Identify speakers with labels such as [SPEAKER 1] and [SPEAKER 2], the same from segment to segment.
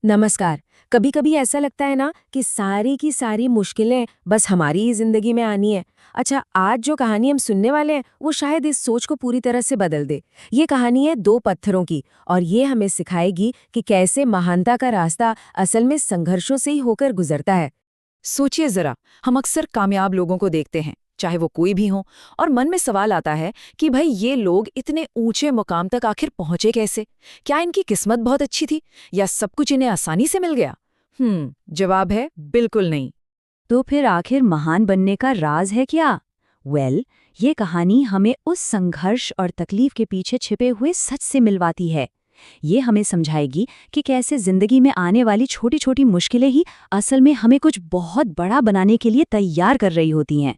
[SPEAKER 1] नमस्कार। कभी कभी ऐसा लगता है ना कि सारी की सारी मुश्किलें बस हमारी ही जिंदगी में आनी है। अच्छा, आज जो कहानी हम सुनने वाले हैं वो शायद इस सोच को पूरी तरह से बदल दे। ये कहानी है दो पत्थरों की और ये हमें सिखाएगी कि कैसे महानता का रास्ता असल में संघर्षों से ही होकर गुजरता है।
[SPEAKER 2] सोचिए जरा, हम अक्सर कामयाब लोगों को देखते हैं, चाहे वो कोई भी हो, और मन में सवाल आता है कि भाई ये लोग इतने ऊंचे मुकाम तक आखिर पहुंचे कैसे? क्या इनकी किस्मत बहुत अच्छी थी या सब कुछ इन्हें आसानी से मिल गया? जवाब है बिल्कुल नहीं।
[SPEAKER 3] तो फिर आखिर महान बनने का राज है क्या? ये कहानी हमें उस संघर्ष और तकलीफ के पीछे छिपे हुए सच से मिलवाती है। ये हमें समझाएगी कि कैसे जिंदगी में आने वाली छोटी छोटी मुश्किलें ही असल में हमें कुछ बहुत बड़ा बनाने के लिए तैयार कर रही होती हैं।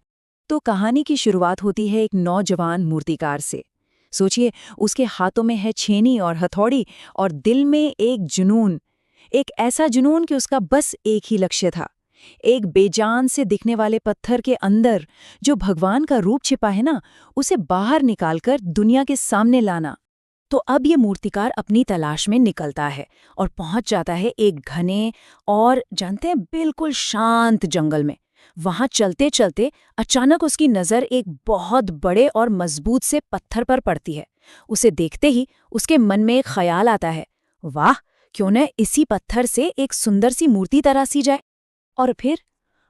[SPEAKER 2] तो कहानी की शुरुआत होती है एक नौजवान मूर्तिकार से। सोचिए, उसके हाथों में है छेनी और हथौड़ी और दिल में एक जुनून, एक ऐसा जुनून कि उसका बस एक ही लक्ष्य था, एक बेजान से दिखने वाले पत्थर के अंदर जो भगवान का रूप छिपा है ना, उसे बाहर निकालकर दुनिया के सामने लाना। तो अब ये मूर्तिकार अपनी तलाश में निकलता है और पहुंच जाता है एक घने और जानते हैं बिल्कुल शांत जंगल में। वहां चलते चलते अचानक उसकी नजर एक बहुत बड़े और मजबूत से पत्थर पर पड़ती है। उसे देखते ही उसके मन में एक ख्याल आता है, वाह, क्यों न इसी पत्थर से एक सुंदर सी मूर्ति तराशी जाए। और फिर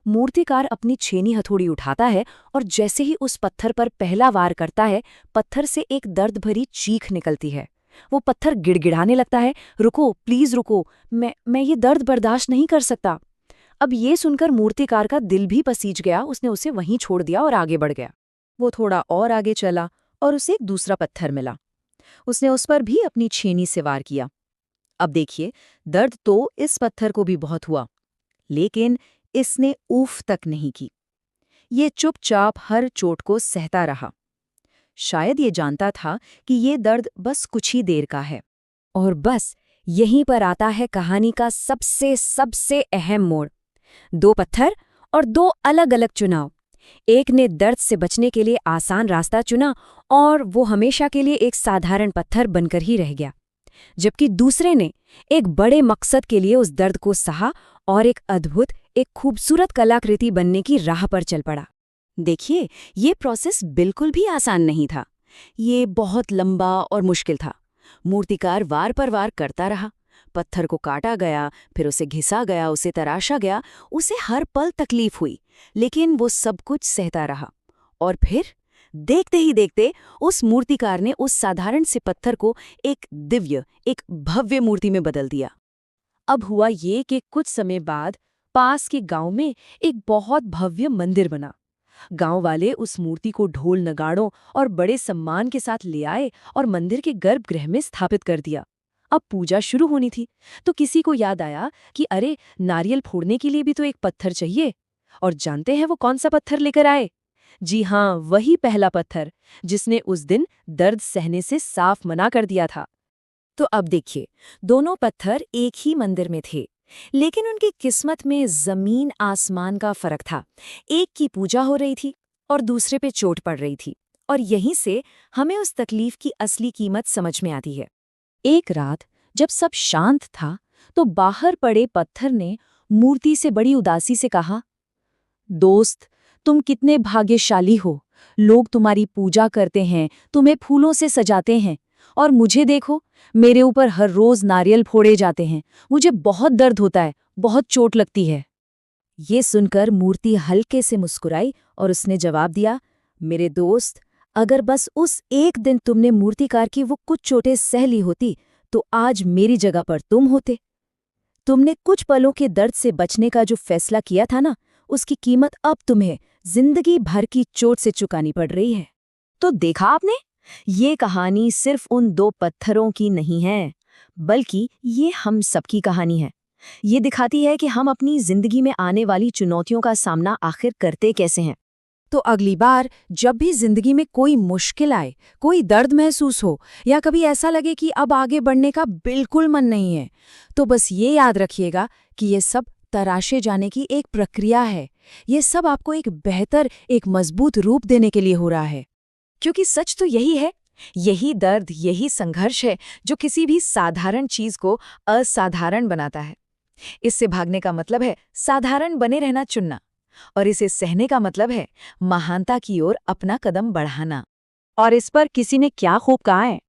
[SPEAKER 2] मूर्तिकार अपनी छेनी हथौड़ी उठाता है और जैसे ही उस पत्थर पर पहला वार करता है, पत्थर से एक दर्द भरी चीख निकलती है। वो पत्थर गिड़गिड़ाने लगता है, रुको प्लीज रुको, मैं ये दर्द बर्दाश्त नहीं कर सकता। अब ये सुनकर मूर्तिकार का दिल भी पसीज गया, उसने उसे वहीं छोड़ दिया और आगे बढ़ गया। वो थोड़ा और आगे चला और उसे एक दूसरा पत्थर मिला। उसने उस पर भी अपनी छेनी से वार किया। अब देखिए, दर्द तो इस पत्थर को भी बहुत हुआ, लेकिन इसने ऊफ तक नहीं की। ये चुपचाप हर चोट को सहता रहा। शायद ये जानता था कि ये दर्द बस कुछ ही देर का है।
[SPEAKER 1] और बस यहीं पर आता है कहानी का सबसे सबसे अहम मोड़। दो पत्थर और दो अलग अलग चुनाव। एक ने दर्द से बचने के लिए आसान रास्ता चुना और वो हमेशा के लिए एक साधारण पत्थर बनकर ही रह गया, जबकि दूसरे ने एक बड़े मकसद के लिए उस दर्द को सहा और एक अद्भुत, एक खूबसूरत कलाकृति बनने की राह पर चल पड़ा। देखिए, ये प्रोसेस बिल्कुल भी आसान नहीं था। ये बहुत लंबा और मुश्किल था। मूर्तिकार वार पर वार करता रहा, पत्थर को काटा गया, फिर उसे घिसा गया, उसे तराशा गया, उसे हर पल तकलीफ हुई, लेकिन वो सब कुछ सहता रहा। और फिर देखते ही देखते उस मूर्तिकार ने उस साधारण से पत्थर को एक दिव्य, एक भव्य मूर्ति में बदल दिया। अब हुआ ये कि कुछ समय बाद पास के गांव में एक बहुत भव्य मंदिर बना। गांव वाले उस मूर्ति को ढोल नगाड़ों और बड़े सम्मान के साथ ले आए और मंदिर के गर्भगृह में स्थापित कर दिया। अब पूजा शुरू होनी थी, तो किसी को याद आया कि अरे, नारियल फोड़ने के लिए भी तो एक पत्थर चाहिए। और जानते हैं वो कौन सा पत्थर लेकर आए? जी हाँ, वही पहला पत्थर जिसने उस दिन दर्द सहने से साफ मना कर दिया था। तो अब देखिए, दोनों पत्थर एक ही मंदिर में थे, लेकिन उनकी किस्मत में जमीन आसमान का फर्क था। एक की पूजा हो रही थी और दूसरे पे चोट पड़ रही थी। और यहीं से हमें उस तकलीफ की असली कीमत समझ में आती है। एक रात जब सब शांत था, तो बाहर पड़े पत्थर ने मूर्ति से बड़ी उदासी से कहा, दोस्त, तुम कितने भाग्यशाली हो। लोग तुम्हारी पूजा करते हैं, तुम्हें फूलों से सजाते हैं, और मुझे देखो, मेरे ऊपर हर रोज नारियल फोड़े जाते हैं। मुझे बहुत दर्द होता है, बहुत चोट लगती है। ये सुनकर मूर्ति हल्के से मुस्कुराई और उसने जवाब दिया, मेरे दोस्त, अगर बस उस एक दिन तुमने मूर्तिकार की वो कुछ चोटें सह ली होती, तो आज मेरी जगह पर तुम होते। तुमने कुछ पलों के दर्द से बचने का जो फैसला किया था ना, उसकी कीमत अब तुम्हें जिंदगी भर की चोट से चुकानी पड़ रही है। तो देखा आपने, ये कहानी सिर्फ उन दो पत्थरों की नहीं है, बल्कि ये हम सबकी कहानी है। ये दिखाती है कि हम अपनी जिंदगी में आने वाली चुनौतियों का सामना आखिर करते कैसे हैं। तो अगली बार जब भी जिंदगी में कोई मुश्किल आए, कोई दर्द महसूस हो, या कभी ऐसा लगे कि अब आगे बढ़ने का बिल्कुल मन नहीं है, तो बस ये याद रखिएगा कि ये सब तराशे जाने की एक प्रक्रिया है। ये सब आपको एक बेहतर, एक मजबूत रूप देने के लिए हो रहा है। क्योंकि सच तो यही है, यही दर्द, यही संघर्ष है जो किसी भी साधारण चीज को असाधारण बनाता है।
[SPEAKER 2] इससे भागने का मतलब है साधारण बने रहना चुनना, और इसे सहने का मतलब है महानता की ओर अपना कदम बढ़ाना।
[SPEAKER 3] और इस पर किसी ने क्या खूब कहा है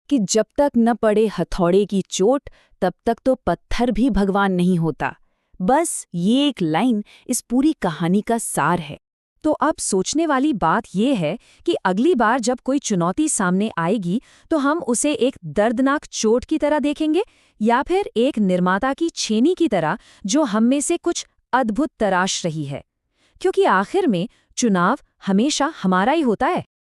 [SPEAKER 2] कि जब तक न पड़े हथौड़े की चोट तब तक तो पत्थर भी भगवान नहीं होता। बस ये एक लाइन इस पूरी कहानी का सार है।
[SPEAKER 1] तो अब सोचने वाली बात यह है कि अगली बार जब कोई चुनौती सामने आएगी तो हम उसे एक दर्दनाक चोट की तरह देखेंगे या फिर एक निर्माता की छेनी की तरह जो हम में से कुछ अद्भुत तराश रही है, क्योंकि आखिर में चुनाव हमेशा हमारा ही होता है।